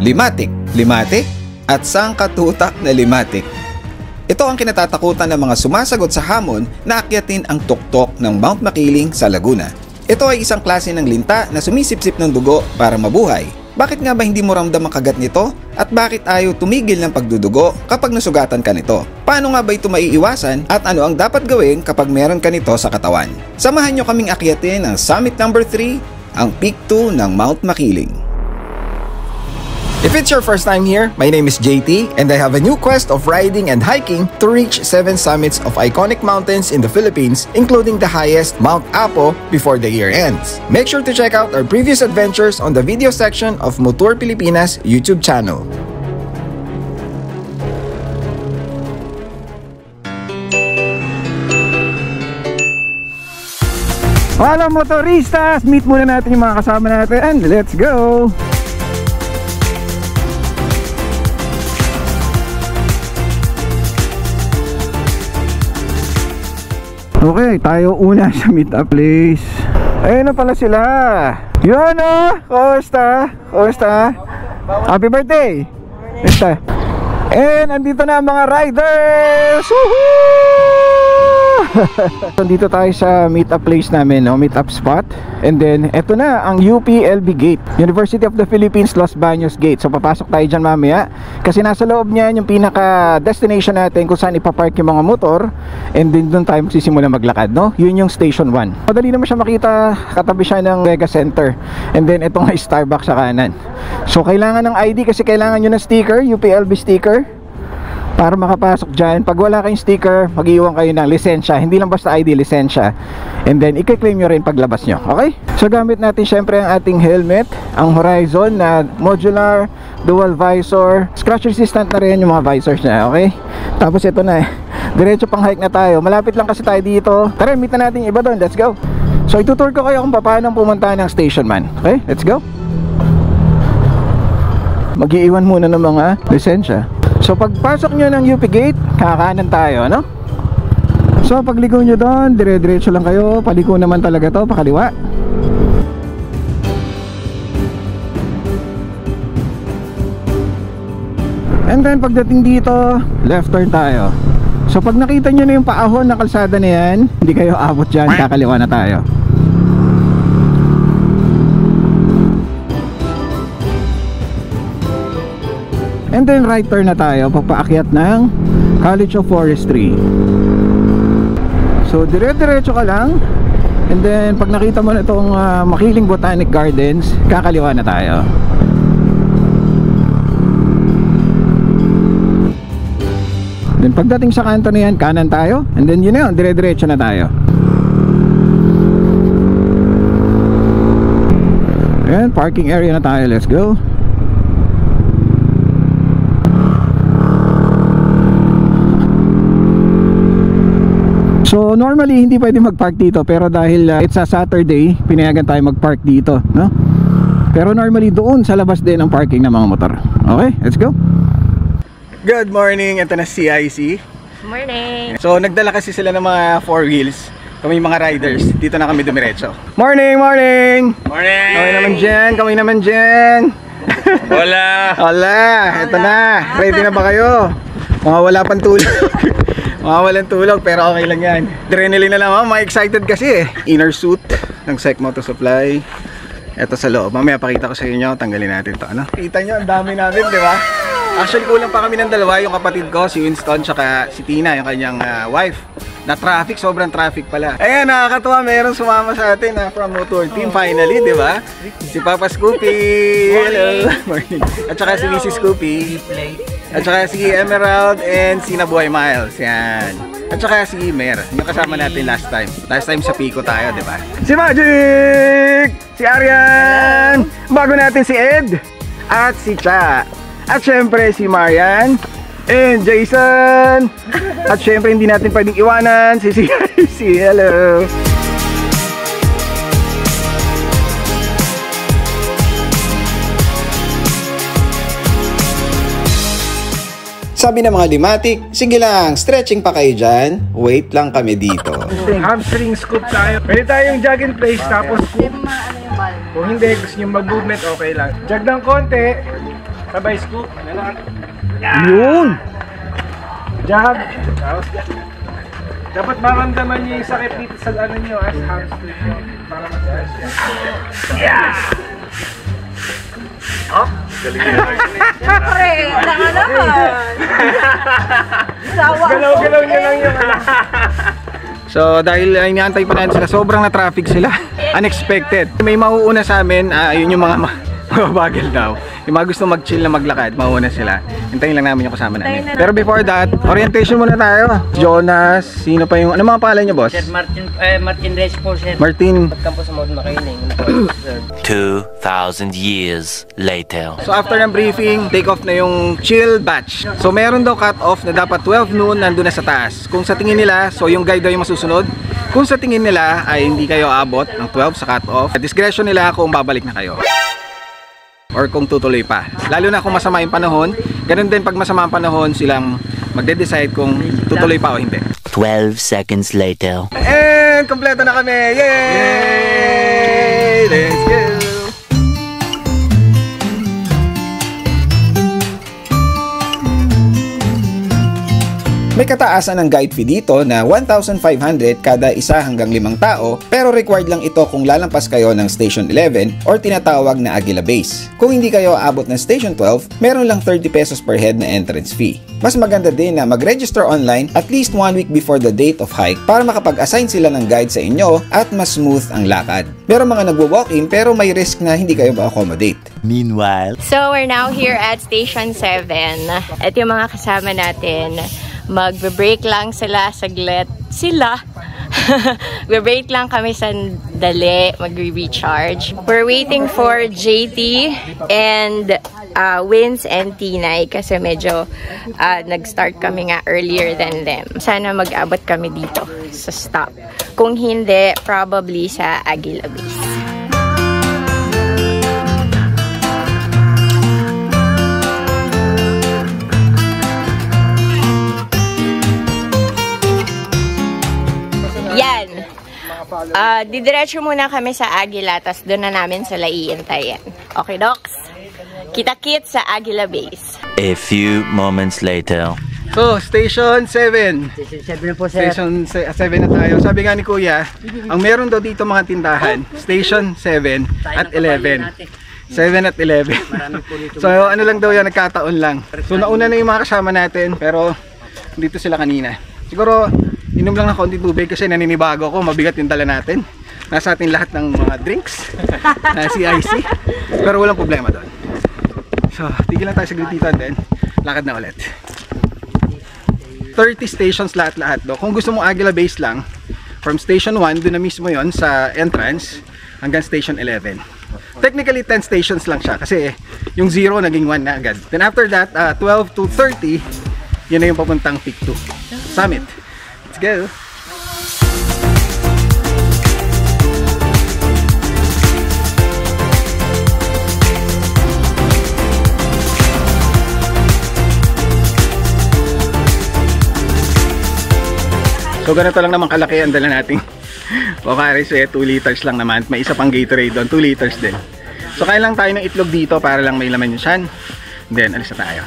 Limatic, at sangkatutak na limatic. Ito ang kinatatakutan ng mga sumasagot sa hamon na akyatin ang tuktok ng Mount Makiling sa Laguna. Ito ay isang klase ng linta na sumisipsip ng dugo para mabuhay. Bakit nga ba hindi mo ramdam ang kagat nito? At bakit ayaw tumigil ng pagdudugo kapag nasugatan ka nito? Paano nga ba ito maiiwasan at ano ang dapat gawin kapag meron ka nito sa katawan? Samahan nyo kaming akyatin ang Summit number 3, ang Peak 2 ng Mount Makiling. If it's your first time here, my name is JT and I have a new quest of riding and hiking to reach 7 summits of iconic mountains in the Philippines, including the highest, Mount Apo, before the year ends. Make sure to check out our previous adventures on the video section of Motor Pilipinas YouTube channel. Hello motoristas! Meet muna natin yung mga kasama natin and let's go! Okay, tayo una sa meet-up place. Ayun na pala sila. Yun o! Kumusta? Kumusta? Happy birthday! Kumusta? And andito na ang mga riders! Woohoo! Nandito tayo sa meet-up place namin, no? Meet-up spot. And then, eto na ang UPLB Gate, University of the Philippines Los Baños Gate. So papasok tayo dyan mamaya kasi nasa loob niyan yung pinaka destination natin kung saan ipapark yung mga motor. And then doon tayo magsisimula maglakad, no? Yun yung station 1. Madali naman siya makita, katabi siya ng Mega Center. And then ito nga Starbucks sa kanan. So kailangan ng ID kasi kailangan nyo ng sticker, UPLB sticker, para makapasok dyan. Pag wala kayong sticker, mag-iwan kayo ng lisensya. Hindi lang basta ID, lisensya. And then, i-claim nyo rin paglabas nyo. Okay? So, gamit natin syempre ang ating helmet, ang Horizon na modular, dual visor. Scratch resistant na rin yung mga visors na. Okay? Tapos ito na diretso pang hike na tayo. Malapit lang kasi tayo dito. Tara, meet na natin yung iba doon. Let's go. So, itutour ko kayo kung paano pumunta ng station man. Okay? Let's go. Mag-iiwan muna ng mga lisensya. So pagpasok nyo ng UP Gate, kakanan tayo, no? So pagligo nyo doon, dire-diretso lang kayo. Paliko naman talaga to, pakaliwa. And then pagdating dito, left turn tayo. So pag nakita nyo na yung paahon na kalsada na yan, hindi kayo abot dyan, kakaliwa na tayo. And then right turn na tayo, papaakyat ng College of Forestry. So dire-diretso ka lang. And then pag nakita mo na itong Makiling Botanic Gardens, kakaliwa na tayo. Then pagdating sa kanto na yan, kanan tayo. And then yun na yun, dire-diretso na tayo. Ayan, parking area na tayo, let's go. So normally hindi pwede mag-park dito, pero dahil it's a Saturday, pinayagan tayo mag-park dito, no? Pero normally doon sa labas din ang parking ng mga motor. Okay, let's go. Good morning, ito na CIC. Morning. So nagdala kasi sila ng mga 4 wheels. Kami mga riders, dito na kami dumiretso. Morning, morning. Morning. Kami naman dyan, kami naman dyan. Hola. Hola, ito na. Ready na ba kayo? Mga wala pang tulog. Mga walang tulog pero okay lang yan. Adrenaline na lang, oh. Mga excited kasi eh. Inner suit ng SEC Moto Supply. Ito sa loob, mamaya pakita ko sa inyo. Tanggalin natin to, ano? Kita nyo, ang dami namin, di ba? Actually kulang pa kami ng dalawa. Yung kapatid ko, si Winston, tsaka si Tina, yung kanyang wife. Na traffic, sobrang traffic pala. Ayan, nakakatuwa, mayroong sumama sa atin from Motor Team finally, di ba? Si Papa Scoopy. Hello. Morning. At saka si Mrs. Scoopy. At saka si Emerald and si Nabuhay Miles. Yan. At saka si Mer, yung kasama natin last time. Last time sa Pico tayo, di ba? Si Magic! Si Arian! Bago natin si Ed! At si Cha! At syempre si Marian! And Jason! At syempre hindi natin pwedeng iwanan si CIC. Hello! Sabi ng mga limatic, sige lang, stretching pa kayo dyan. Wait lang kami dito. Hamstring scoop tayo. Pwede tayong jog in place tapos kung hindi gusto nyo mag-movement, okay lang. Jog ng konti. Sabay scoop. Yun! Jag. Dapat maramdaman niyo yung sakit dito sa ano niyo, as hamstring niyo. Para mas-stress yan. Yeah! Oh, galing naman. Siyempre, tanga naman. Galaw-galaw niya lang yung ano. So dahil inaantay pa natin sila, sobrang na-traffic sila. Unexpected. May mauuna sa amin, yun yung mga mabagal daw. Yung mga gusto mag-chill na maglakad, mauuna sila. Hintayin lang namin yung kasama namin. Pero before that, orientation muna tayo. Jonas, sino pa yung, ano mga pangalan niyo, boss? Sir Martin Reyes po, sir. Martin. Campus Mount Makiling. 2,000 years later. So after ng briefing, take off na yung chill batch. So meron daw cut off na dapat 12 noon nandun na sa taas. Kung sa tingin nila, so yung guide daw yung masusunod. Kung sa tingin nila ay hindi kayo abot ng 12 sa cut off, discretion nila kung babalik na kayo or kung tutuloy pa. Lalo na kung masama yung panahon, ganun din pag masama ang panahon, silang magde-decide kung tutuloy pa o hindi. 12 seconds later. And kompleto na kami! Yay! Let's go! May kataasan ng guide fee dito na 1,500 kada isa hanggang 5 tao, pero required lang ito kung lalampas kayo ng Station 11 or tinatawag na Aguila Base. Kung hindi kayo aabot ng Station 12, meron lang 30 pesos per head na entrance fee. Mas maganda din na mag-register online at least 1 week before the date of hike para makapag-assign sila ng guide sa inyo at mas smooth ang lakad. Meron mga nagwo-walk-in pero may risk na hindi kayo ma-accommodate. Meanwhile, So, we're now here at Station 7. At yung mga kasama natin, magbe-break lang sila saglit. Magbe-break lang kami sandali, magre-recharge. We're waiting for JT and Wins and Tinay kasi medyo nag-start kami nga earlier than them. Sana mag-abot kami dito sa stop. Kung hindi, probably sa Aguila Base. Yan. Didiretso muna kami sa Aguila, tas doon na namin sila iintayin. Okay, Docs? Kita-kits sa Aguila Base. a few moments later. So, Station 7. Station 7 na po, sir. Station 7 na tayo. Sabi nga ni Kuya, ang meron daw dito mga tindahan, Station 7 at 11. 7 at 11. So, ano lang daw yan, nagkataon lang. So, nauna na yung mga kasama natin, pero dito sila kanina. Siguro, inom lang ng konti tubig kasi naninibago ako, mabigat yung dala natin. Nasa atin lahat ng mga drinks, na CIC, pero walang problema doon. So, tigil lang tayo sa dito and then, lakad na ulit. 30 stations lahat-lahat do. Kung gusto mong Aguila Base lang, from Station 1, doon na mismo yon sa entrance, hanggang Station 11. Technically, 10 stations lang siya kasi yung 0 naging 1 na agad. Then after that, 12 to 30, yun na yung papuntang Peak 2 Summit. Let's go! So ganito lang naman kalaki ang dala nating Pocari Sweat, 2 liters lang naman. May isa pang Gatorade doon, 2 liters din. So kain lang tayo ng itlog dito para lang may laman yung siyan. Then alis na tayo.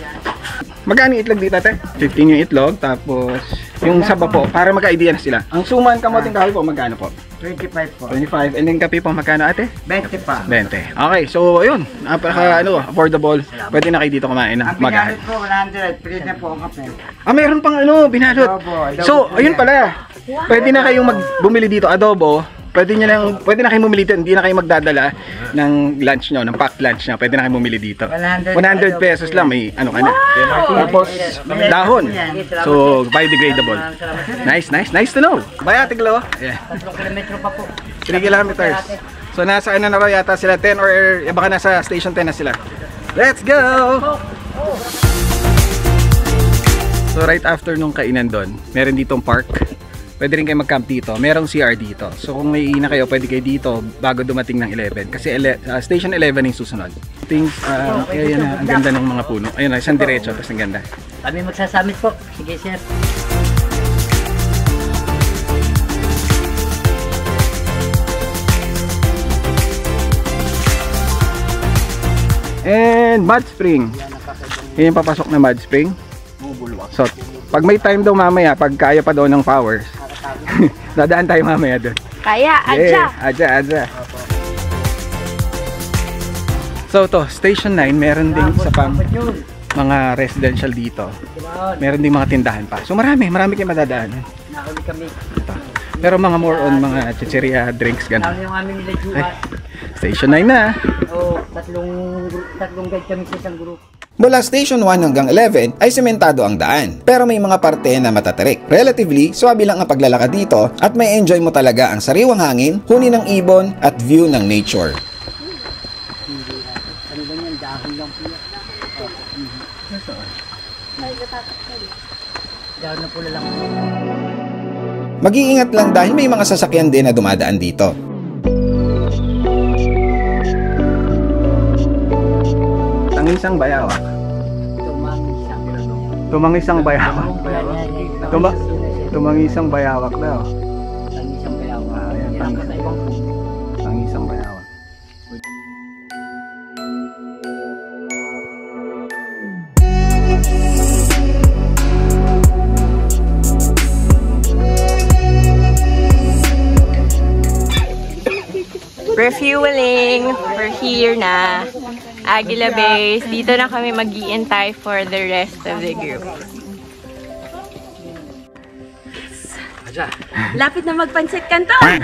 Magkano yung itlog dito, ate? 15 yung itlog, tapos yung saba po, para magka-idea na sila. Ang suman kamoting kahoy po, magkano po? 25 po. 25. And then kape po, magkano, ate? 20 pa. 20. Okay, so ayun, napaka affordable. Pwede na kayo dito kumain ng Ang magahan. pinalot po, 100. Free na po ang kape. Ah, mayroon pang binalot. Adobo So, po ayun yan. pala. Pwede na kayong bumili dito adobo. Pwede na kayong bumili dito, hindi na kayo magdadala ng lunch nyo, ng packed lunch nyo. Pwede na kayong bumili dito. 100 pesos lang, may ano ka na. Tapos, dahon. So, biodegradable. Nice to know. Bye, Ate Glo. Yeah. 3 kilometro pa po. 3 kilometers. So, nasa ano na raw yata sila, 10 or baka nasa station 10 na sila. Let's go! So, right after nung kainan doon, meron ditong park. Pwede rin kayo mag-camp dito. Merong CR dito. So kung may ina kayo, pwede kayo dito bago dumating ng 11. Kasi Station 11 yung susunod. Things, ayan na, ang ganda ng mga puno. Ayun na, isang diretso, tapos ang ganda. Kami magsasamit po. Sige, sir. And mud spring. Yan yung papasok na mud spring. So, pag may time daw mamaya, pag kaya pa daw ng powers, dadaan tayo mamaya doon. Kaya, Adja. So to, Station 9, meron din sa mga residential dito. Meron din mga tindahan pa. So marami kayong madadaanan. Nakuli kami. Pero mga more on mga chicheria, drinks, Ano gano'n. yung aming Ay, lejuan? Station 9 na. Oo, tatlong guide kami sa isang group. Mula Station 1 hanggang 11 ay sementado ang daan, pero may mga parte na matatarik. Relatively, swabe lang ang paglalakad dito at may enjoy mo talaga ang sariwang hangin, huni ng ibon at view ng nature. Ano ba yan? Dahon lang po yan. Dahon na pula lang. Mag-iingat lang dahil may mga sasakyan din na dumadaan dito. Tangisang bayawak. Tumangisang bayawak. Tumangisang bayawak daw. Tangisang bayawa. Ayan, Tapos na ibang Tangisang bayawak. Refueling. We're here na. Aguila Base. Dito na kami mag-iintay for the rest of the group. Lapit na magpansit kanton.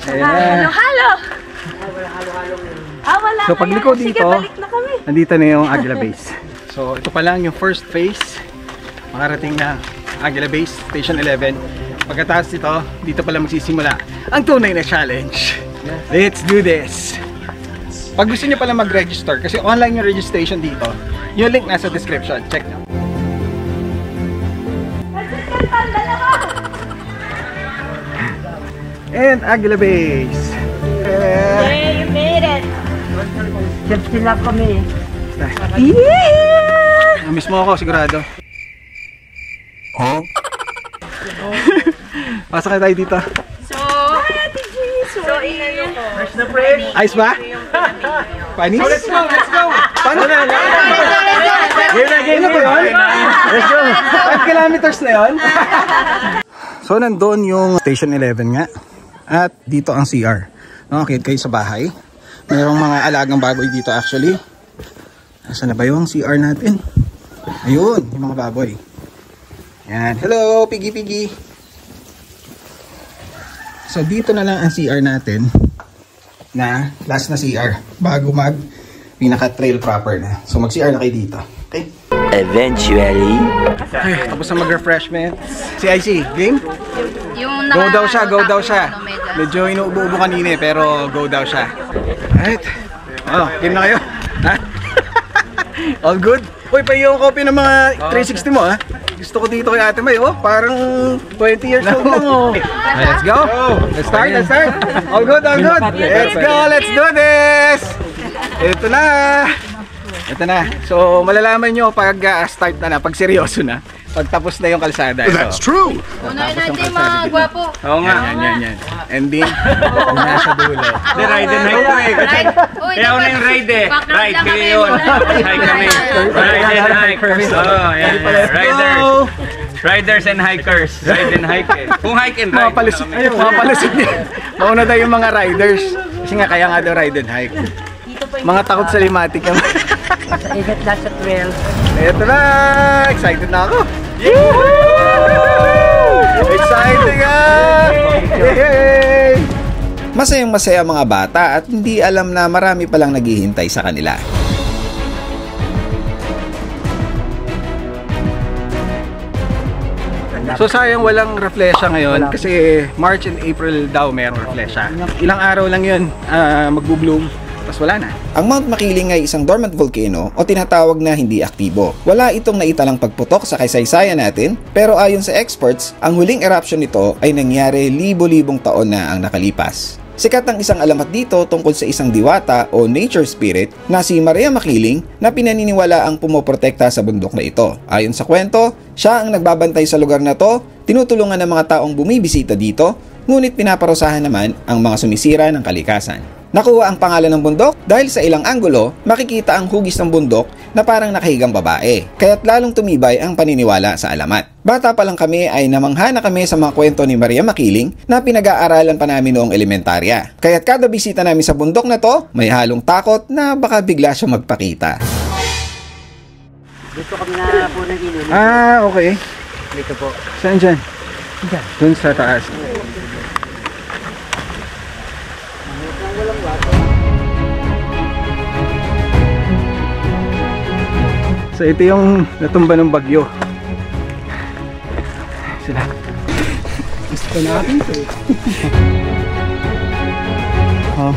Halo-halo. Wala So pagliko Sige, dito, balik na kami. nandito na yung Aguila Base. So ito pa lang yung first phase. Makarating na Aguila Base, Station 11. Pagkatapos dito pa lang magsisimula ang tunay na challenge. Let's do this! Pag gusto niyo pala mag-register, kasi online yung registration dito, yung link nasa description. Check nyo. And Aguila Base! Yay, you made it. sila kami. Yeah! Miss mo ako, sigurado. Pasok na tayo dito. So, inano ko. Ayos ba? Panis? So let's go! Paano na? Game na ba yun? Let's go! 5 kilometers na yun? So nandun yung Station 11 nga. At dito ang CR. Okay, kayo sa bahay. Mayroong mga alagang baboy dito actually. Nasaan na ba yung CR natin? Ayun, yung mga baboy. Yan. Hello, Piggy. So dito na lang ang CR natin na last na CR bago mag pinaka-trail proper na. So mag-CR na kayo dito. Okay? Eventually. Okay, tapos na mag-refreshment. Si IC, game? Yung Go daw siya. Medyo inuubo-ubo kanina pero go daw siya. Alright. Oh, game na kayo? Ha? All good? Uy, pahiyo ko copy ng mga 360 mo ha. Gusto ko dito kay Ate May, oh. Parang 20 years old lang, oh. Let's go. Let's start. All good. Let's go. Let's do this. Ito na. So, malalaman nyo pag start na, pag seryoso na. Pag tapos na yung kalsada. That's true. Unahin natin mga gwapo. Oo nga. Yan. Ending. Nasa dulo. The ride and hike ko eh. Kaya ako na yung ride eh. Ride kayo yun. Hike kami. Ride and hike. Oh, yan. Riders and hikers. Ride and hike eh. Kung hike and ride. Mga palusot niya. Mauna tayo yung mga riders. Kasi nga kaya nga daw ride and hike. Mga takot sa limatic yung... Sa igat na sa trail. Ito na! Excited na ako! Exciting ah! Yay! Masayang-masaya ang mga bata at hindi alam na marami palang naghihintay sa kanila. So sayang walang reflesha ngayon kasi March and April daw merong reflesha. Ilang araw lang yun magbo-bloom. Tapos wala na. Ang Mount Makiling ay isang dormant volcano o tinatawag na hindi aktibo. Wala itong naitalang pagputok sa kaysaysayan natin, pero ayon sa experts, ang huling eruption nito ay nangyari libo-libong taon na ang nakalipas. Sikat ang isang alamat dito tungkol sa isang diwata o nature spirit na si Maria Makiling na pinaniniwala ang pumoprotekta sa bundok na ito. Ayon sa kwento, siya ang nagbabantay sa lugar na to, tinutulungan ng mga taong bumibisita dito, ngunit pinaparusahan naman ang mga sumisira ng kalikasan. Nakuha ang pangalan ng bundok dahil sa ilang anggulo makikita ang hugis ng bundok na parang nakahigang babae, kaya't lalong tumibay ang paniniwala sa alamat. Bata pa lang kami ay namangha na kami sa mga kwento ni Maria Makiling na pinag-aaralan pa namin noong elementarya. Kaya't kada bisita namin sa bundok na to, may halong takot na baka bigla siya magpakita. Dito kami na po nag-inulit. Ah, okay. Dito po. Saan dyan? Doon sa taas. So ito yung natumba ng bagyo. Sila. Gusto natin ito. Oh.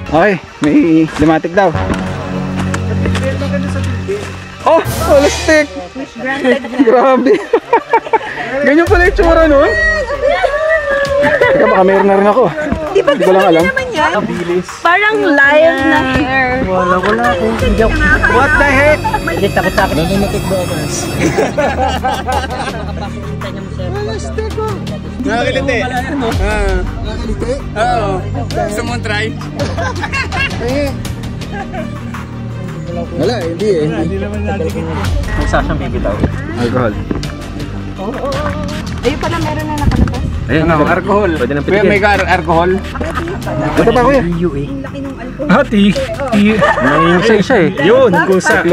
Okay, may limatic daw. Oh, stick! Grabe! Ganyan pala yung tsura nun? Teka, baka meron na rin ako. Hindi ko lang alam. Parang live na hair. Wala ako. What the heck? Hindi, takot-takot. Nananatik ba ako? Nakakiliti. Nakakiliti? Oo. Gusto mo try? Wala, hindi eh. Hindi naman natin. May sasang bibitaw. Alcohol. Ayun pala, meron na nakalabas. Ayun, alcohol. Pwede na pwede. May alcohol. Ito pa kuya? Hati. May isa eh. Yun, kusa.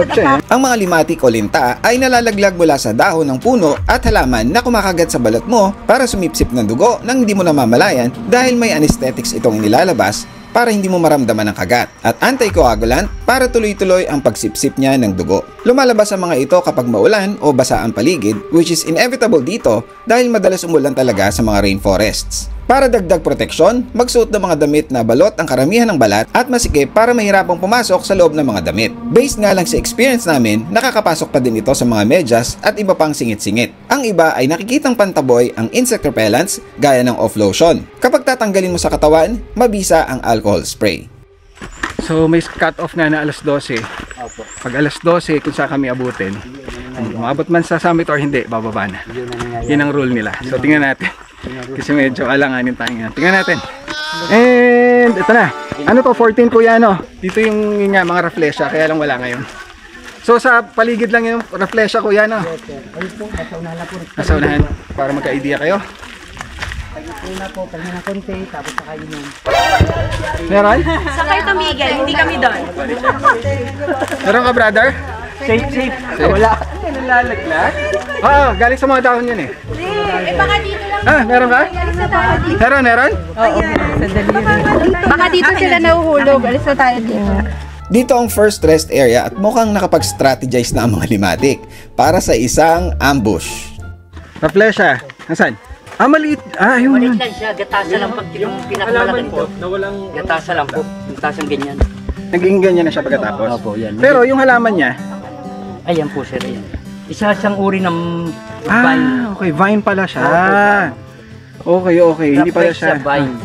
Ang mga limatik o linta ay nalalaglag mula sa dahon ng puno at halaman na kumakagat sa balat mo para sumipsip ng dugo nang hindi mo namamalayan dahil may anesthetics itong inilalabas para hindi mo maramdaman ang kagat at anticoagulant para tuloy-tuloy ang pagsipsip niya ng dugo. Lumalabas ang mga ito kapag maulan o basa ang paligid, which is inevitable dito dahil madalas umulan talaga sa mga rainforests. Para dagdag proteksyon, magsuot ng mga damit na balot ang karamihan ng balat at masikip para mahirapang pumasok sa loob ng mga damit. Based nga lang sa experience namin, nakakapasok pa din ito sa mga medyas at iba pang singit-singit. Ang iba ay nakikitang pantaboy ang insect repellents gaya ng off-lotion. Kapag tatanggalin mo sa katawan, mabisa ang alcohol spray. So may cut off nga na alas 12. Pag alas 12 kung saan kami abutin, umabot man sa summit or hindi, bababa na. Yun ang rule nila. So tingnan natin. Kasi medyo alanganin tayo nga. Tingnan natin. And ito na. Ano to? 14 kuya no? Dito yung nga, mga reflesha, kaya lang wala ngayon. So sa paligid lang yung reflesha kuya no? Nasa unahan para magka-idea kayo. Una po, pahinga na konti, tapos saka inom. Meron? Sakay tumigil, hindi kami doon. Meron ka brother? Safe. Wala. Nalalaglag? Oo, galing sa mga dahon yun eh. Baka dito lang. Ah, meron ka? Meron? Oo. Baka dito sila nahuhulog. Alis na tayo dito. Dito ang first rest area at mukhang nakapag-strategize na ang mga limatik para sa isang ambush. Reflesha. Nasaan? Ah, maliit. Ah, yun. Malit lang siya, gatasa lang pag yung pinakamalaki nito. Gatasa lang po, gatasang ganyan. Naging ganyan na siya pagkatapos. Opo, yan. Pero yung halaman niya, Ayan po sir, ayan. Isa siyang uri ng vine. ah, okay, vine pala siya. Okay, hindi pala Reflex siya. vine.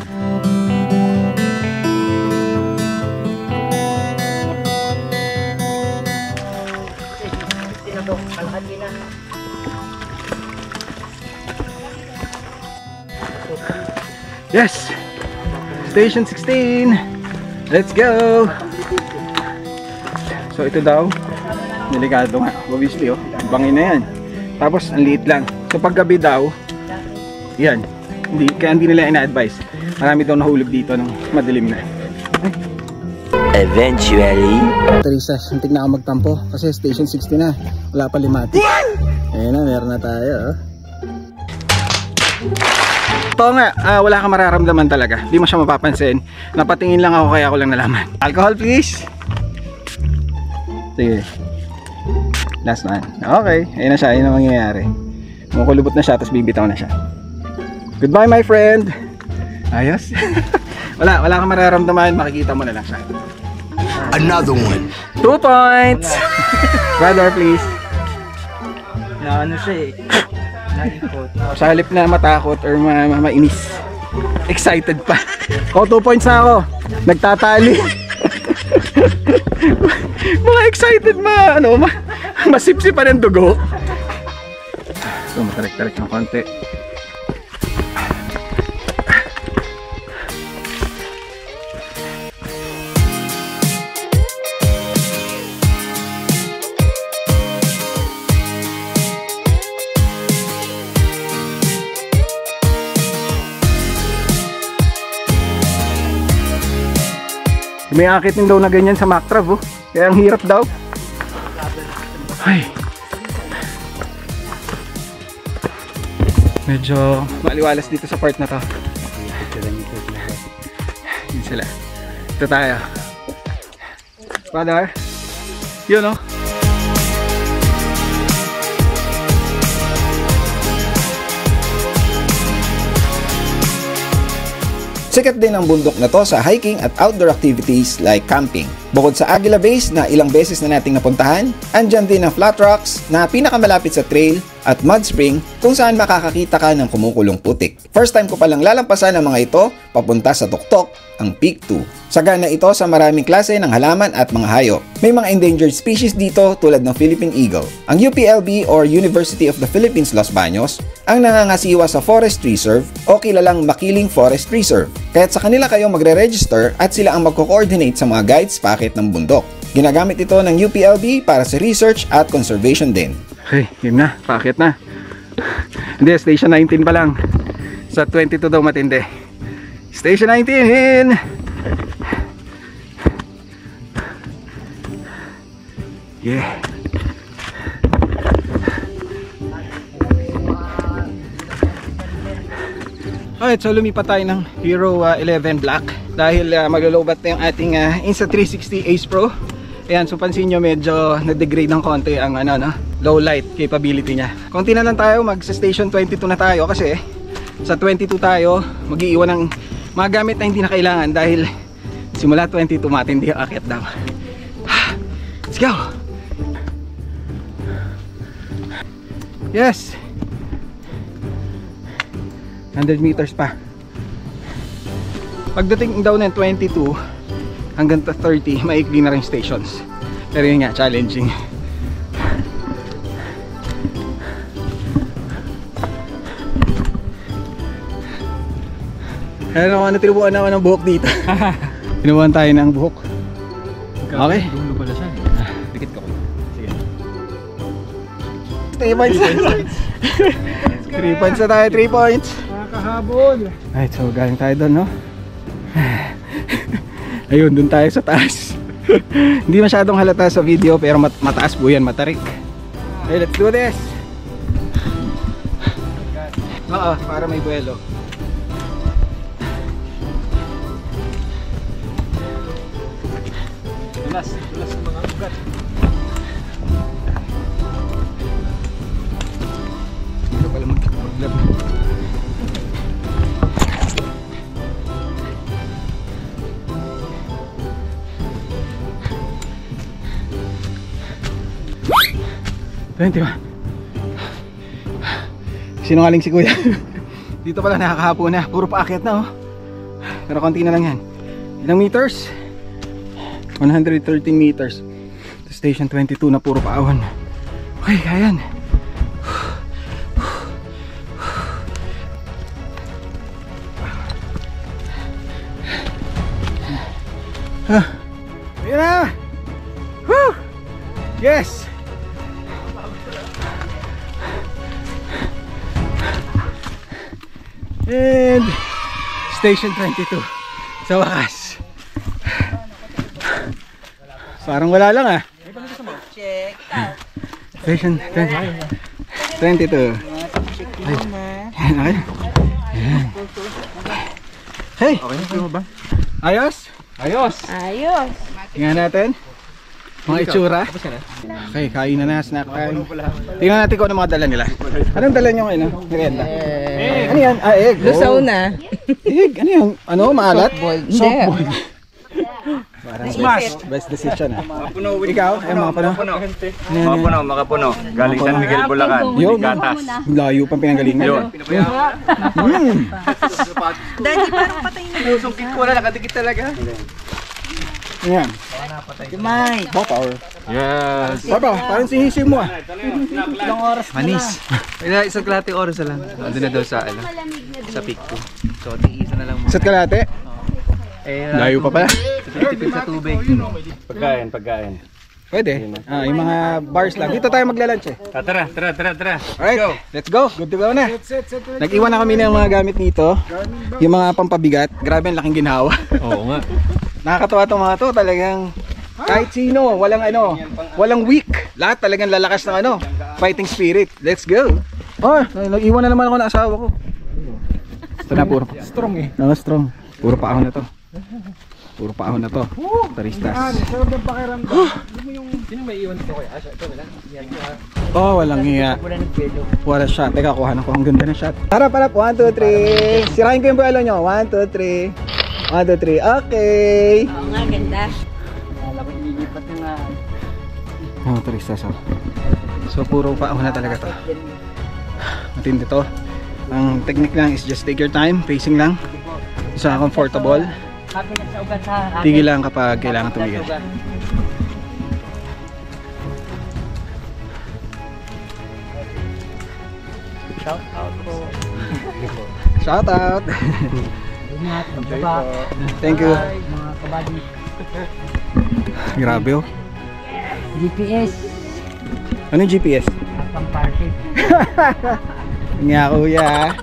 Yes! Station 16! Let's go! So ito daw, delikado nga, obviously oh, bangin na yan. Tapos ang liit lang. So paggabi daw, yan, kaya hindi nila ina-advise. Marami daw nahulog dito ng madilim na. Eventually. Teresa, suntik na ako magtampo kasi station 60 na. Wala pa limatik. Ayan na, meron na tayo. Ito nga, wala kang mararamdaman talaga. Di mo siya mapapansin. Napatingin lang ako kaya ako lang nalaman. Alcohol please. Sige. Last one. Okay, ayun na siya. Ayun na mangyayari. Makulubot na siya, tapos bibitaw na siya. Goodbye my friend. Ayos. wala kang mararamdaman. Makikita mo na lang siya. Another one. 2 points. Brother please. Na ano siya eh. Sa halip na matakot or mainis, Excited pa. O, 2 points na ako. Nagtatali. Mga excited masipsip pa ng dugo. So, matarik-tarik ng konti. May akitin daw na ganyan sa Mactrav, oh. Kaya ang hirap daw. Ay. Medyo maliwalas dito sa part na to. Yun sila. Ito tayo. Brother. Yun, oh. Sikat din ang bundok na to sa hiking at outdoor activities like camping. Bukod sa Aguila Base na ilang beses na nating napuntahan, andyan din ang Flat Rocks na pinakamalapit sa trail at Mud Spring kung saan makakakita ka ng kumukulong putik. First time ko palang lalampasan ang mga ito papunta sa tuktok, ang Peak 2. Sagana ito sa maraming klase ng halaman at mga hayop. May mga endangered species dito tulad ng Philippine Eagle. Ang UPLB or University of the Philippines Los Baños ang nangangasiwa sa Forest Reserve o kilalang Makiling Forest Reserve. Kaya't sa kanila kayo magre-register at sila ang magko-coordinate sa mga guides packet ng bundok. Ginagamit ito ng UPLB para sa research at conservation din. Okay, yun na, packet na. Hindi, station 19 pa lang. Sa 22 daw matindi. Station 19! Yeah. Alright, so lumipat tayo ng Hero 11 Black dahil maglulubat na yung ating Insta360 Ace Pro. Ayan, so pansin nyo medyo na-degrade ng konti ang low light capability niya. Konti na lang tayo, mag-station 22 na tayo kasi sa 22 tayo mag-iiwan ng mga gamit na hindi na kailangan dahil simula 22 matindi ang akyat daw. Let's go! Yes! 100 meters pa. Pagdating daw ng 22 hanggang 30, maikli na rin stations. Pero yun nga, challenging. Ano, tinubuan naman ng buhok dito. Tinubuan tayo ng buhok. Okay. Dulo pala siya. Dikit ko. Sige. 3 points. 3 points na tayo, 3 points. Nakakahabol. Alright, so galing tayo doon, no? Ayun, doon tayo sa taas. Hindi masyadong halata sa video pero mataas po yan, matarik. Okay, let's do this. Oo, para may buwelo. Dulas ng mga ugat. Hindi pala mag-lab. Sinungaling si kuya. Dito pala nakakahapo na. Puro paakyat na, oh. Pero konti na lang yan. Ilang meters? 113 meters. Station 22 na puro paawan. Okay, kaya yan. Ayan na! Woo! Yes! And Station 22 sa wakas. Parang wala lang, ah. Check. Station 22. Okay. Hey! Okay na ba? Ayos? Ayos! Ayos! Tingnan natin mga itsura. Okay, kain na, snack time. Tingnan natin kung ano mga dala nila. Anong dala nyo ngayon? Merienda? Ano yan? Ah, egg. Lusaw na. Egg? Ano yan? Ano? Maalat? Softball. Softball. Parang Naisip. best decision ah. Makapuno. Ikaw? Ay, makapuno? Makapuno. Galing San Miguel, Bulacan. Yun, Gatas. layo pang pinanggalingan. Yun. Daddy, parang patay na. Sungkit ko na, nakadikit talaga. Yan. Kumay. Bow power. Yes. Papa, parang sinisi mo ah. Ilang oras na Manis. Isang kalating oras na lang. Andun na daw sa peak ko. So, tiisa na lang mo. Isa't kalate? Layo pa pala. Tipid sa tubig. Pagkain. Pwede. Yung mga bars lang. Dito tayo magla-lunch eh. Tara. Alright, let's go. Good to go na. Nag-iwan na kami ng mga gamit dito. Yung mga pampabigat. Grabe ang laking ginawa. Oo nga. Nakakatawa itong mga to. Talagang kahit sino, walang weak. Lahat talagang lalakas ng fighting spirit. Let's go. Oh, nag-iwan na naman ako ng asawa ko. Ito na puro. Strong eh. Strong. Puro paahon na to. Taristas. Sino may iwan dito kaya? Ito wala. Oh, walang hiya. What a shot. Teka, kuha na ko. Ang ganda ng shot. Harap. 1, 2, 3. Sirahin ko yung buhalo nyo. 1, 2, 3. 1, 2, 3. Okay. Oo nga, ganda. Oh, taristas. So, puro paahon na talaga to. Matindi to. Ang technique lang is just take your time. Pacing lang. Isa comfortable. Tigil lang kapag kailangan tumigil. Shout out. Thank you. Grabe oh. GPS. Ano yung GPS? Pang party. Nga kuya.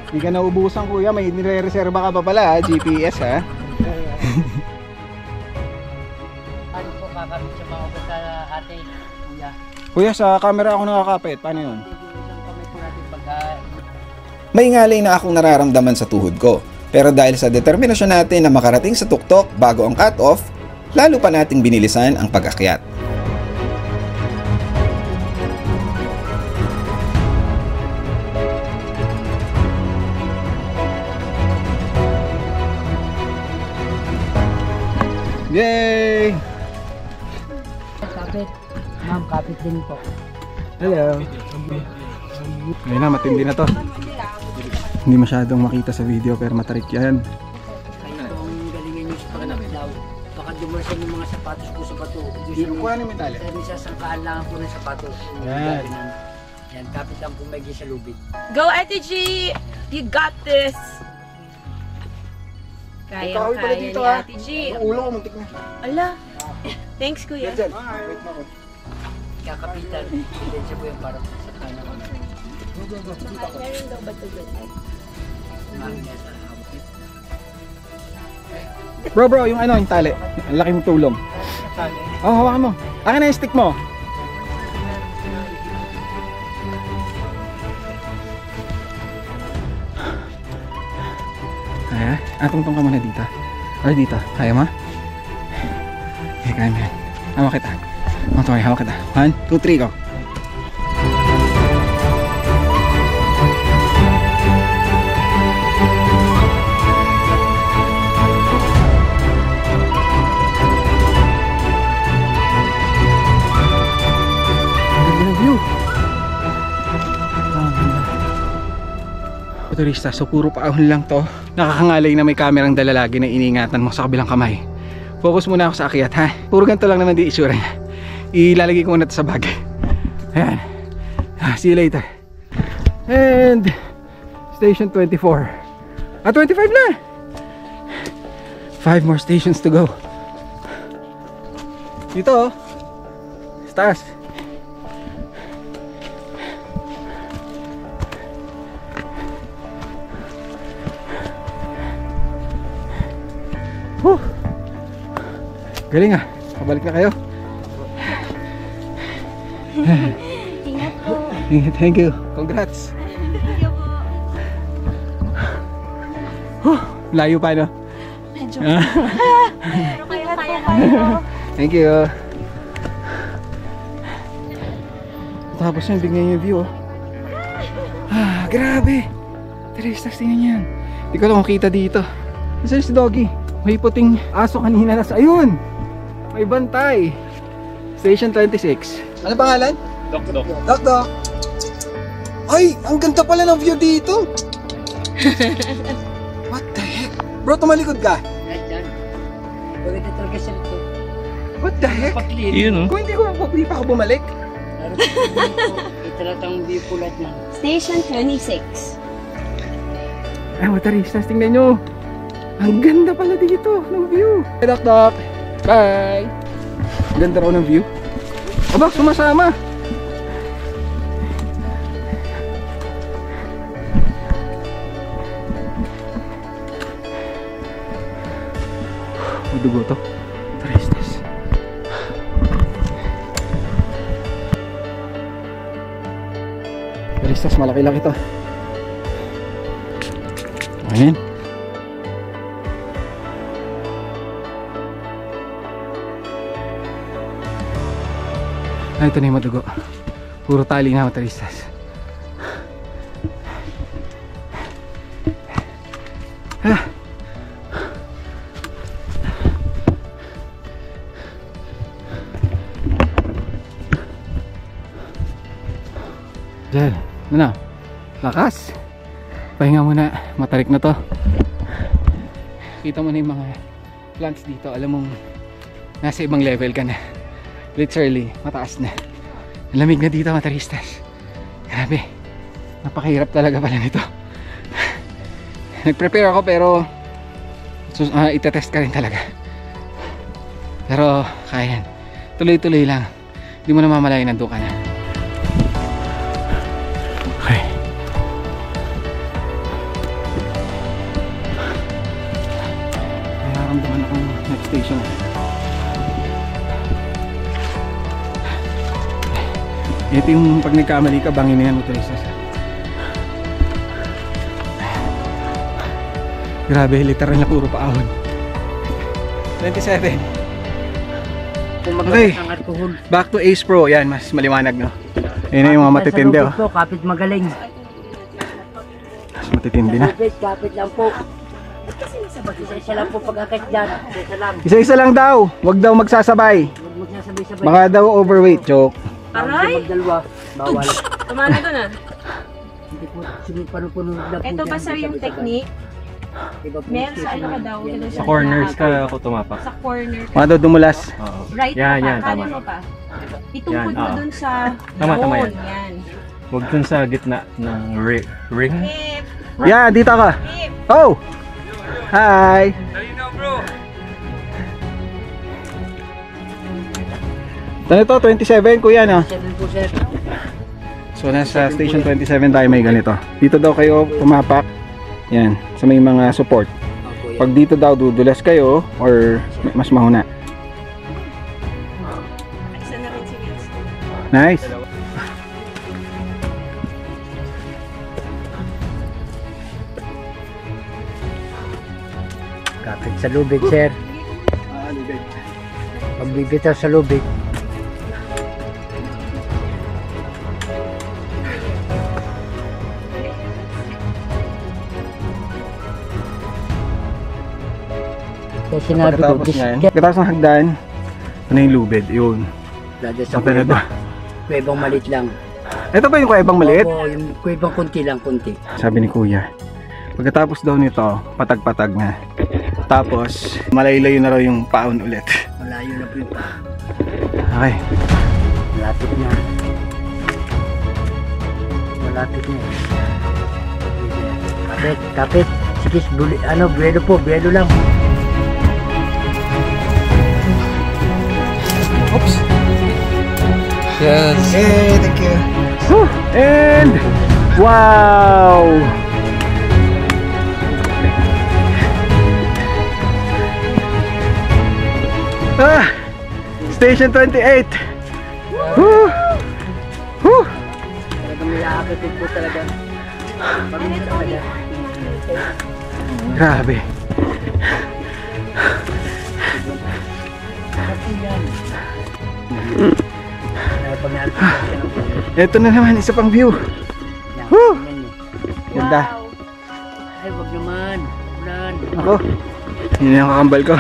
Hindi ka naubusan kuya, may nire-reserva ka pa pala GPS ha. Ano po kakabit sa mga upo sa ate, kuya? Kuya, sa camera ako nakakapit, paano yun? Isang kamay po natin pagka... May ngalay na akong nararamdaman sa tuhod ko. Pero dahil sa determinasyon natin na makarating sa tuktok bago ang cut-off, lalo pa nating binilisan ang pag-akyat. Yay! Kapit. Ma'am, kapit din po. Hello. Ngayon na, matindi na to. Hindi masyadong makita sa video pero matarik yan. Kayo po ang galingan nyo sa pagkakadaw. Baka dumarsan yung mga sapatos po sa bato. Kuha ni Mitali. Kaya sasangkaan lang po ng sapatos. Yan. Yan, kapit lang po may sa lubid. Go, Ate G! You got this! Kahoy pala Kaya dito, ni ha? Ate G. Ang ulo ko muntik na. Ala! Thanks, Kuya. Wait mo ako. Kakapitan. Hindi siya po yung parang sa kanan. Meron daw ba ito dyan? Bro, yung yung tali. Ang laking tulong. Oh, hawakan mo. Akin na yung stick mo. Kaya? Tungtong ka muna dito. Or dito. Kaya mo? Okay, kaya mo yan. Hawak kita. Hawak kita. 1, 2, 3, go. Turista, so puro paahon lang to. Nakakangalay na may kamerang dala lagi na iniingatan mo sa kabilang kamay. Focus muna ako sa akyat ha. Puro ganito lang naman di isura niya. Ilalagay ko muna ito sa bag. Ayan. See you later. And station 24. 25 na. 5 more stations to go. Dito oh. Stars. Galing ah. Pabalik na kayo. Ingat po. Thank you. Congrats. Thank you po. Layo pa no? Medyo. Pero kaya. Thank you. Tapos yan, bigyan yung view oh. Grabe. Taristas, tingnan yan. Hindi ko lang kita dito. Nasaan si Doggy? May puting aso kanina nasa, ayun! May bantay. Station 26. Ano pangalan? Dok. Dok. Ay, ang ganda pala ng view dito. What the heck? Bro, tumalikod ka. Right dyan. Pagkita talaga siya ito. What the heck? Paklin. Yun, Kung hindi pa ako bumalik. Italatang view pulat na. Station 26. Ay, motoristas, tingnan nyo. Ang ganda pala dito ng view. Hey, Dok. Bye. Ganda raw ng view. Aba, sumasama. Madugo to. Motoristas. Motoristas, malaki-laki to. Ayan. Ito na yung madugo. Puro tali na, motoristas. Diyan, ano? Lakas. Pahinga muna, matarik na to. Kita mo na yung mga plants dito. Alam mong nasa ibang level ka na. Literally, mataas na. Ang lamig na dito, motoristas. Grabe. Napakahirap talaga pala nito. Nag-prepare ako pero itetest ka rin talaga. Pero kaya yan. Tuloy-tuloy lang. Hindi mo na mamalayan nandun ka na. Okay. Nararamdaman akong next station. Ito yung pag nagkamali ka, bangin na yan, motoristas. Grabe, literal na puro paahon. 27. Okay, back to Ace Pro. Yan, mas maliwanag, no? Ayun na yung mga matitindi, oh. Kapit magaling. Mas matitindi na. Kapit lang po. Isa-isa lang po pag-akit dyan. Isa lang. Isa-isa lang daw. Huwag daw magsasabay. Huwag magsasabay-sabay. Baka daw overweight, joke. Aray! Magdalwa. Bawal. Tumana doon ah. Hindi po, sunod-panupunod lang po. Ito ba sir yung technique? Meron sa ano ka daw? Sa corners ka ako tumapak. Sa corner ka. Mga daw dumulas. Oo. Right Yan, mo pa. yan, tama. Kanan mo pa. Itungkod Yan, mo oo. dun sa Tama, tama yan. Yan. Huwag dun sa gitna ng ring. Hip. Yeah, dito ka. Hip. Oh! Hi! Dali na bro! Ano to? 27 kuya, no? 7 po sir. So nasa station 27 tayo, may ganito. Dito daw kayo pumapak. Yan, sa may mga support. Pag dito daw dudulas kayo or mas mahuna. Isa na rin si Vince. Nice. Kapit sa lubid sir. Pagbibitaw sa lubid. Kaya sinabi ko, Pagkatapos niyan, pagkatapos ng hagdan, ano yung lubid? Yun. dada sa Punta na kuweba. doon. Kuwebang malit lang. Ito ba yung kuwebang maliit? Opo, yung kuwebang konti lang, konti. Sabi ni kuya. Pagkatapos daw nito, patag-patag na. Tapos, malayo-layo na raw yung paon ulit. Malayo na po yung pa. Okay. Malapit na. Malapit na. Kapit, kapit. Sige, buwelo po, buwelo lang. Oops. Yes! Hey, thank you. And, wow! Station 28. Woo! Woo! Talagang may aakitin po talaga. Pamilya talaga. Grabe. Ito na naman, isa pang view. Woo! Ganda. Ay, wag naman. Ulan. Ako. Yun yung kakambal ko.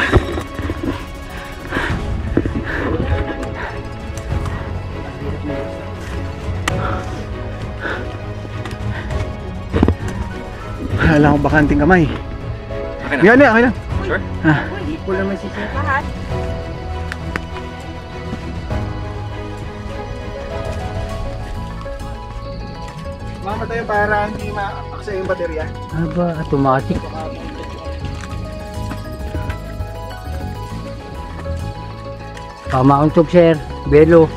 Wala akong bakanting kamay. Okay na. Yan, okay lang. Sure? Hindi ko naman si Sir. Mamatay para hindi ma-aksa yung baterya. Aba, automatic. Pamauntog, Sir. Belo.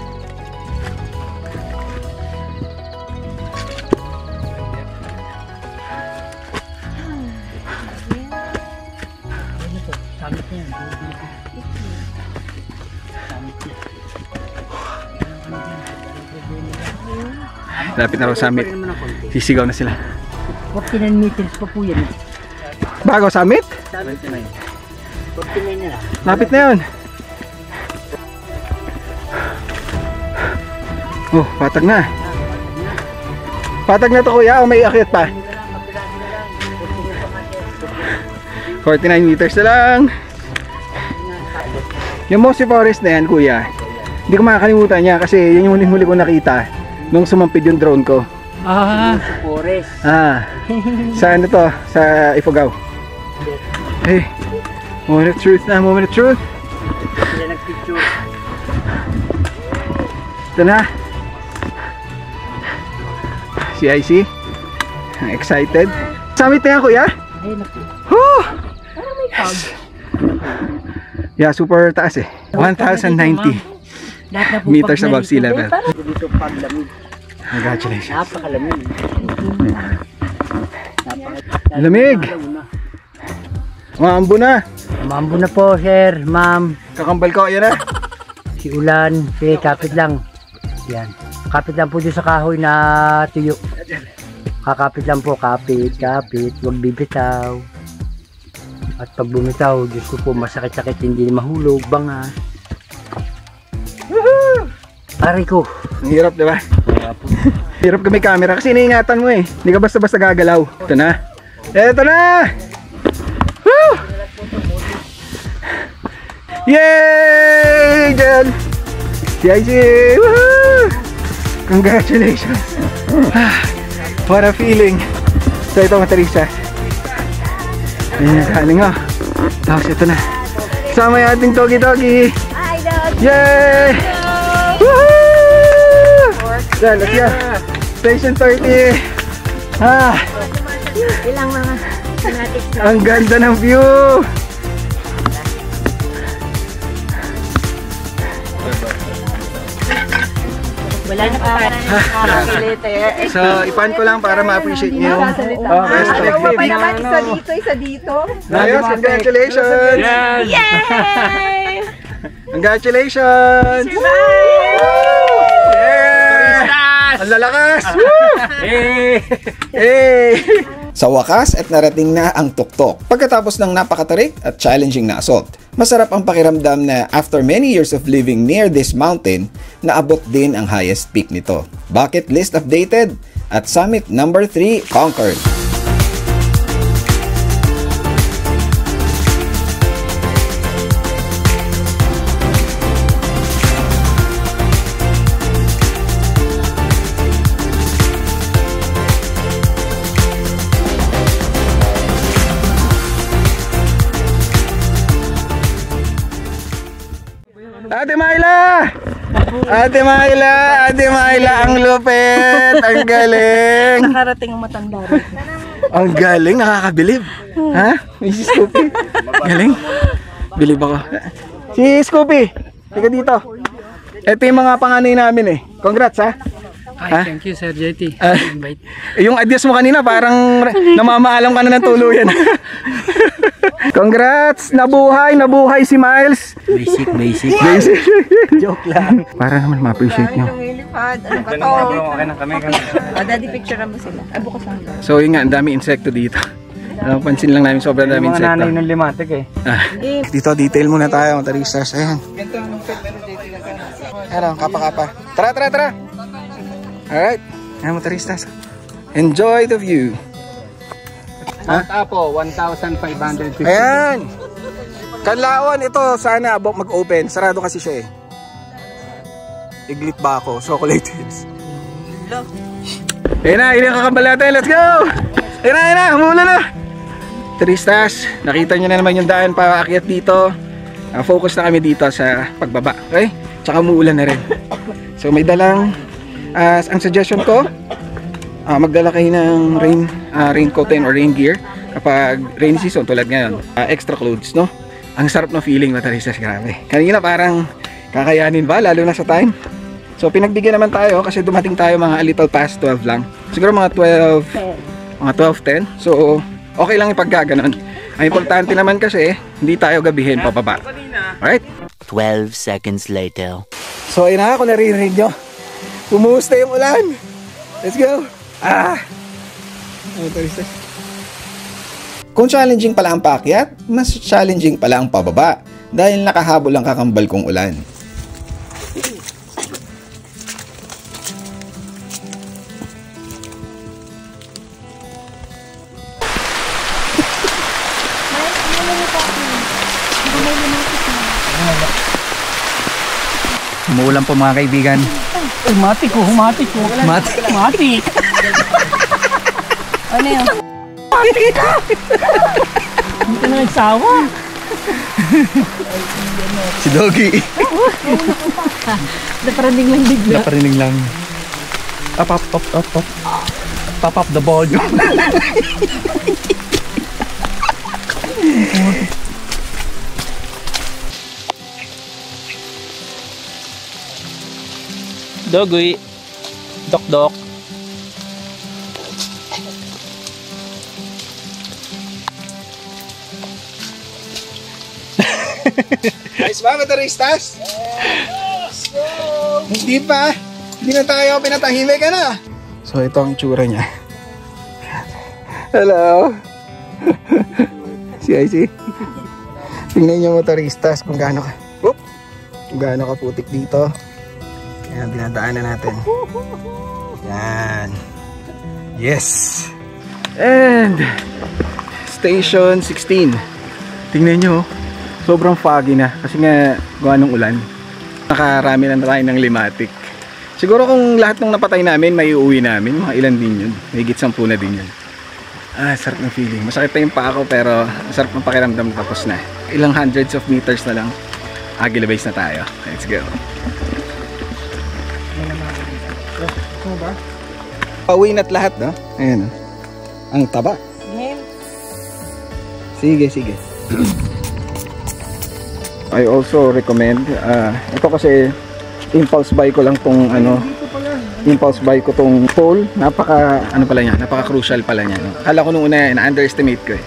Lapit na raw summit. Sisigaw na sila. 49 meters pa po yan. Bago summit? 49 na lang. Lapit na yun. Oh, patag na. Patag na to kuya o may akyat pa? 49 meters na lang. Yung Mossy Forest na yan kuya, hindi ko makakalimutan niya kasi yun yung huli ko nakita nung sumampid yung drone ko. Ah, sa forest. Sa ano to? Sa Ifugao. Hey, moment of truth na, moment of truth. Sila nagpicture. Ito na. CIC. Excited. Summit na yan kuya. Ay, naku. Woo! Parang may fog. Yeah, super taas eh. 1,090 Lahat na po meters pag above sea level. Dito paglamig. Congratulations. Napakalamig. Lamig. Maambo na. Mambo na po, Sir, Ma'am. Kakambal ko, ayan na. Si Ulan. Sige, kapit lang. Yan. Kapit lang po dyan sa kahoy na tuyo. Kakapit lang po. Kapit, kapit. Huwag bibitaw. At pag bumitaw, Diyos ko po, masakit-sakit, hindi mahulog, banga. Aray ko. Ang hirap, di ba? Hirap ka may camera kasi iniingatan mo eh. Hindi ka basta-basta gagalaw. Ito na. Ito na! Woo! Yay! Diyan! CIC! Woohoo! Congratulations! What a feeling! So ito mga Teresa. Ayan yung kaling oh. Tapos ito na. Sama yung ating togi-togi! Hi, dog! Yay! Woohoo! Yeah, let's go. Station 30. Ilang mga fanatics na. Ang ganda ng view. Wala na pa. So, ipan ko lang para ma-appreciate niyo. Isa dito, isa dito. Ayos, congratulations. Yes! Yay! Congratulations. Ang lalakas! Hey! Hey! Sa wakas at narating na ang tuktok. Pagkatapos ng napakatarik at challenging na assault, masarap ang pakiramdam na after many years of living near this mountain, naabot din ang highest peak nito. Bucket list updated at summit number 3 conquered. Ate Myla! Ate Myla! Ate Myla! Ang lupit! Ang galing! Nakarating ang matanda rin. Ang galing! Nakakabilib! Ha? Mrs. Scoopy? Galing? Bilib ako. Si Scoopy! Tika dito. Ito yung mga panganay namin eh. Congrats ha! Ay, thank you, Sir JT. Invite. Yung adios mo kanina parang namamaalam ka na ng tuluyan. Congrats! Nabuhay! Nabuhay si Miles! Basic. Joke lang. Para naman ma-appreciate nyo. Ano ba to? Okay na kami. Daddy, picture mo sila. Ay, bukas lang. So yun nga, ang dami insekto dito. Pansin lang namin, sobrang dami insekto. Mga nanay ng limatic eh. Dito, detail muna tayo, mga taristas. Ayan. Ayan, kapa-kapa. Tara! Alright, ayan mga taristas. Enjoy the view. Mount Apo, 1,550. Ayan! Kanlaon, ito sana mag-open. Sarado kasi siya eh. Iglit ba ako? Chocolated. Ayun na, yun yung kakambal natin. Let's go! Ayun na, humula na. Turistas, nakita nyo na naman yung daan para akyat dito. Focus na kami dito sa pagbaba. Okay? Tsaka umuulan na rin. So may dalang, ang suggestion ko, magdala kayo ng raincoat or rain gear kapag rainy season tulad ngayon. Extra clothes, no? Ang sarap na feeling, mataristas, grabe. Kanina parang kakayanin ba, lalo na sa time. So pinagbigyan naman tayo kasi dumating tayo mga a little past 12 lang. Siguro mga 12:10. So okay lang ipagkaganon. Ang importante naman kasi hindi tayo gabihin pababa. Alright? 12 seconds later. So ayun na, kung naririnig nyo, pumusta yung ulan. Let's go. Kung challenging pala ang paakyat, mas challenging pala ang pababa dahil nakahabol ang kakambal kong ulan. Umuulan po mga kaibigan. Humati ko. Humati. Ano yun? Hindi ka na nagsawa. Si Doggy. Naparinig lang bigla. Naparinig lang. Up. Pop up the volume. Dogoy. Dok. Nice ba, motoristas? Hindi pa. Hindi na tayo pinatahimik ka na. So ito ang itsura niya. Hello. Si tingnan niyo motoristas kung gaano ka. Kung gaano ka putik dito. Yan, dinadaanan natin. Yan. Yes. And Station 16. Tingnan nyo, sobrang foggy na kasi nga gawa ng ulan. Nakarami na tayo ng limatic. Siguro kung lahat ng napatay namin may uuwi namin, mga ilan din yun. Higit 10 na din yun. Sarap ng feeling. Masakit na yung paa ko pero sarap ng pakiramdam, tapos na. Ilang hundreds of meters na lang, Aguila Base na tayo. Let's go. Pauwi na't lahat, no? Ayan. Ang taba. Sige. I also recommend, ito kasi impulse buy ko lang tong impulse buy ko tong pole. Napaka crucial pala niya, no? Akala ko nung una na-underestimate ko eh.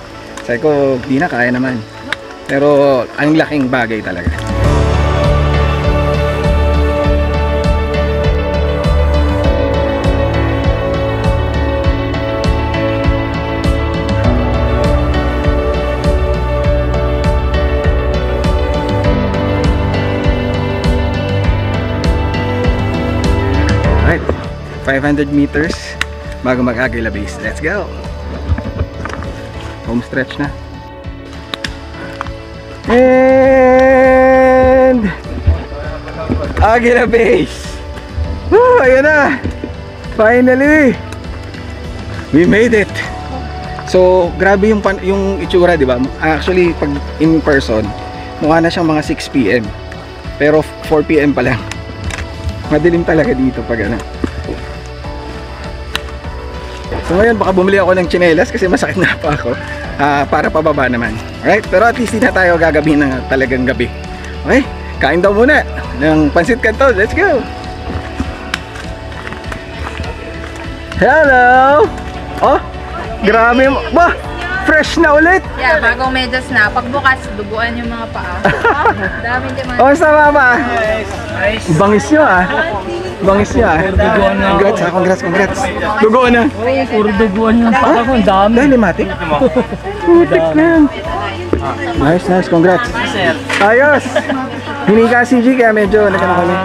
Sabi ko, di na, kaya naman. Pero ang laking bagay talaga. Alright, 500 meters bago mag-Aguila Base. Let's go! Home stretch na. And Aguila Base. Woo, ayan na. Finally, we made it. So, grabe yung itsura, di ba? Actually, pag in person, mukha na siyang mga 6 PM. Pero 4 PM pa lang. Madilim talaga dito pag ano. So ngayon baka bumili ako ng tsinelas kasi masakit na pa ako, para pababa naman. Alright, pero at least hindi na tayo gagabi ng talagang gabi. Okay, kain daw muna ng pansit canton. Let's go. Hello. Oh, grabe ba? Fresh na ulit. Yeah, bagong medyas na. Pagbukas, duguan yung mga paa. Dami din mga. Kamusta mama? Nice. Bangis nyo Bangis nyo Duguan na. Congrats. Duguan na. Puro duguan yung paa ko. Ang dami. Dahil limatic? Putik na yan. Nice. Congrats. Ayos. Hindi ka CG kaya medyo nagkano kami.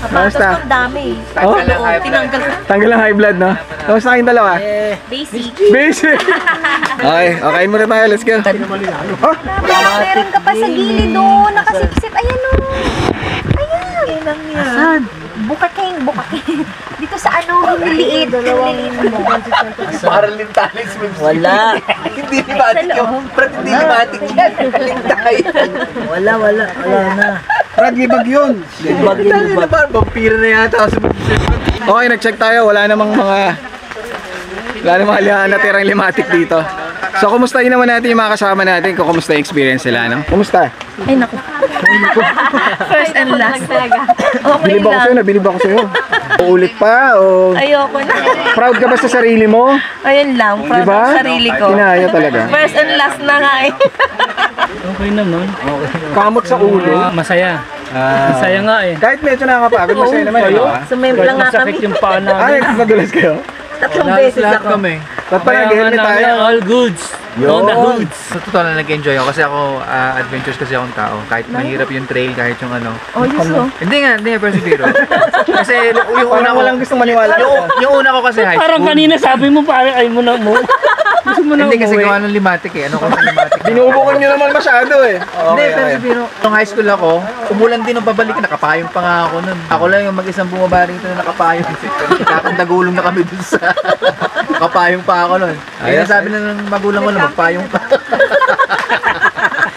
Kamusta? Ang dami. Oh, Tinanggal. tanggal ang high blood, no? Kamusta kayong dalawa? Basic. Basic! Okay, kain muna tayo. Let's go. Oh, Meron ka pa sa gilid doon. Nakasipsip. Ayan o. Ayan. Asan? Bukaking. Dito sa ano, hiniliit. Hiniliit mo. Parang lintalis mo. Wala. Hindi limatic yung. Brad, hindi limatic yan. Lintay. Wala na. Brad, libag yun. Libag. Parang vampira na yata. Okay, nag-check tayo. Wala namang natirang limatic dito. So, kumustahin naman natin yung mga kasama natin kung kumusta yung experience nila, no? Kumusta? Ay, naku. First and last. Okay Bilib ako sa'yo, nabilib ako sa'yo. Uulit pa, o... Ayoko na. Proud ka ba sa sarili mo? Ayun lang. Proud Diba? ng sarili ko. Kinaya talaga. First and last na nga eh. Okay naman. Kamot sa ulo. Masaya. Masaya nga eh. Kahit medyo nakakapagod, masaya naman. Sumempla nga Masakit kami. yung paa Ay, namin. nadulas kayo? 3 beses ako. Ba't pa nag-helmet tayo? All goods. All the goods. Sa totoo lang nag-enjoy ako kasi ako adventurous kasi akong tao. Kahit mahirap yung trail, kahit yung ano. Oh, Yuso. Hindi persevero. Kasi yung una Parang ko, walang gustong maniwala. yung una ko kasi high Parang school. kanina sabi mo parang ay mo na mo. Gusto mo na Hindi kasi umuwi. gawa ng limatic eh. Ano ko ng limatic? Binubukan nyo naman masyado eh. Hindi, persevero. Nung high school ako, umulan din nung babalik, nakapayong pa nga ako nun. Ako lang yung mag-isang bumaba rito na nakapayong. Kakandagulong na kami dun sa nakapayong pa ako nun. Kaya sabi na ng magulang ko na magpayong pa.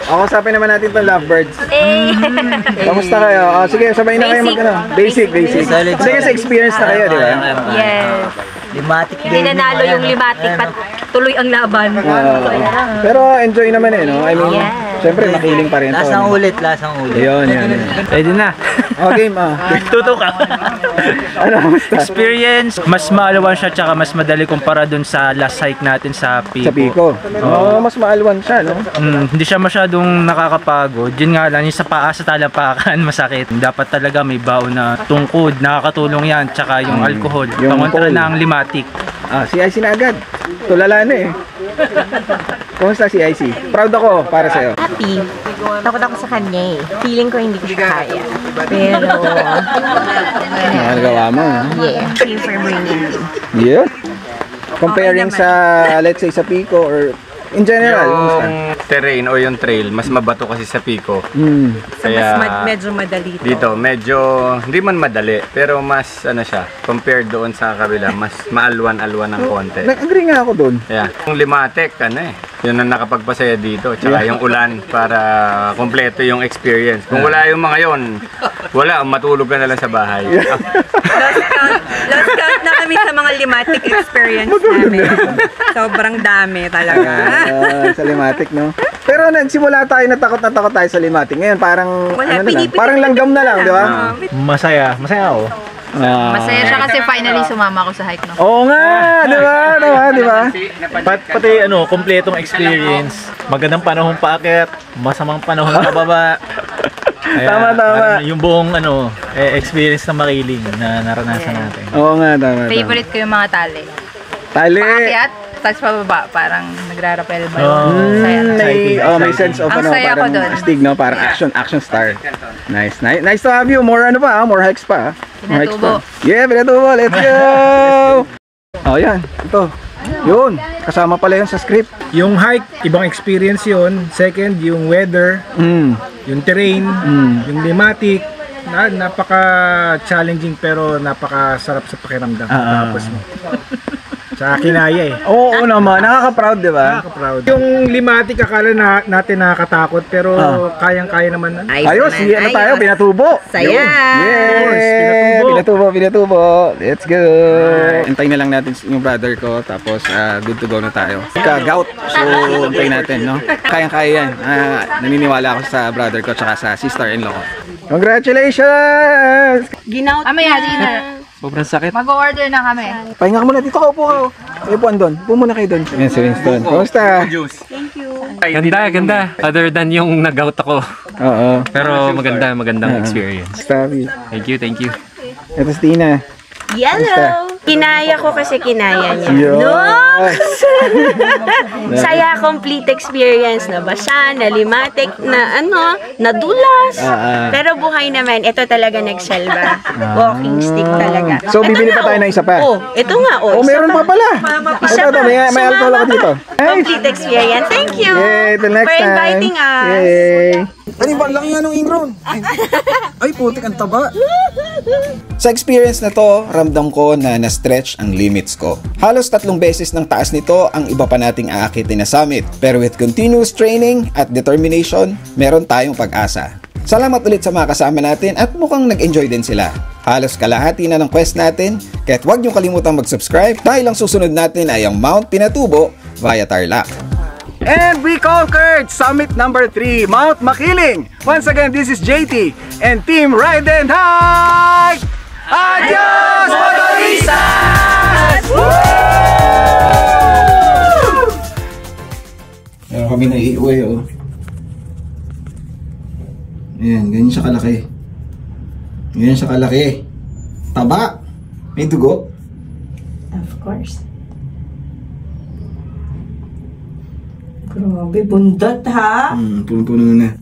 Ako, usapin naman natin itong lovebirds. Eh. Kamusta kayo? Sige, sabay na kayo mag-ano. Basic. Sige, sa experience na kayo, di ba? Yes. Limatic Hindi nanalo yung limatic. Tuloy ang laban. Pero enjoy naman eh, no? I mean, Yes. syempre makiling pa rin to. Lasang no? ulit. Yun. Pwede na. Oh, game Tutok ka. Ano, kamusta? Experience, mas maalawan siya tsaka mas madali kumpara dun sa last hike natin sa Pico. Sa Pico. Oo, mas maalwan siya, no? Hindi siya masyadong nakakapagod. Yun nga lang, yung sa paa sa talapakan masakit. Dapat talaga may baon na tungkod. Nakakatulong yan. Tsaka yung alcohol. Yung Pangontra pole. ng limatic. Si IC na agad. Tulala na eh. Kumusta si IC? Proud ako para sa'yo. Happy. Takot ako sa kanya eh. Feeling ko hindi ko siya kaya. Pero, Nagawa mo, no? yeah. Thank you for bringing me. Yeah. Comparing sa, let's say, sa Pico or in general, kumusta? Yung terrain o yung trail, mas mabato kasi sa Pico. Kaya, medyo madali to. Dito, medyo, hindi man madali, pero mas, ano siya, compared doon sa kabila, mas maalwan-alwan ng konti. Nag-agree nga ako doon. Yeah. Yung limatic, yun ang nakapagpasaya dito. Tsaka yung ulan para kompleto yung experience. Kung wala yung mga yon, wala, matulog ka na lang sa bahay. Lost count na kami sa mga limatic experience namin. Sobrang dami talaga. Sa limatic, no? Pero nagsimula tayo na takot tayo sa limatic. Ngayon parang, Wala, ano na lang, pinipili parang langgam na lang, di ba? Masaya ako. Masaya siya kasi finally sumama ako sa hike, no? Oo nga, di ba? Di ba? Pati kompletong experience. Magandang panahon paakyat, masamang panahon pababa. Tama. Yung buong experience na makiling na naranasan natin. Oo nga, tama. Favorite ko yung mga tali. Tali! Paakyat, tapos pababa, parang nagra-rappel ba May sense of Ang saya ko parang dun. astig, no? Parang action star. Nice to have you. More more hikes pa. More hikes pa. Yeah, Pinatubo. Let's go! Oh, yan. Ito. Yun. Kasama pala yun sa script. Yung hike, ibang experience yun. Second, yung weather, yung terrain, yung limatic. Napaka-challenging pero napaka-sarap sa pakiramdam. Tapos sa kinaya eh. Oo naman, nakaka-proud, di ba? Nakaka-proud. Yung limatic akala natin nakakatakot pero kayang-kaya naman. Ayos, tayo, Pinatubo. Saya! Yes! Pinatubo. Let's go! Antayin na lang natin yung brother ko, tapos good to go na tayo. Ka-gout, so antayin natin, no? Kayang-kaya yan. Naniniwala ako sa brother ko, tsaka sa sister-in-law ko. Congratulations! Ginaut Amaya, Gina. Sobrang sakit. Mag-order na kami. Pahinga ka muna dito, kaupo ka. Upuan doon. Upo muna kayo doon. Yan si Winston. Kamusta? Thank you. Ganda. Other than yung nag-out ako. Oo. Pero magandang experience. Stabi. Thank you. Ito si Tina. Yellow! Kinaya ko kasi kinaya niya. Yes. No! Saya, complete experience. Nabasa, nalimatik, na nadulas. Pero buhay naman. Ito talaga nagselba. Walking stick talaga. So, bibili pa tayo ng isa pa? Oh, ito nga. Oh, meron pa pala. Isa pa. May alcohol ako dito. Complete experience. Thank you Yay, till next for time. inviting us. Yay. Ano ba lang yan ng Ingron? Ay, putik ang taba. Sa experience na to, ramdam ko na na-stretch ang limits ko. Halos 3 beses ng taas nito ang iba pa nating aakitin na summit. Pero with continuous training at determination, meron tayong pag-asa. Salamat ulit sa mga kasama natin at mukhang nag-enjoy din sila. Halos kalahati na ng quest natin, kaya't huwag niyong kalimutang mag-subscribe dahil ang susunod natin ay ang Mount Pinatubo via Tarlac. And we conquered summit number 3, Mount Makiling. Once again, this is JT and Team Ride and Hike! Adios, motoristas! Meron kami na iuwi, oh. Ayan, ganyan siya kalaki. Ganyan siya kalaki. Taba! May dugo? Of course. Grabe, bundat ha? Punong-puno na.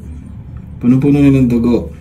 Punong-puno na ng dugo.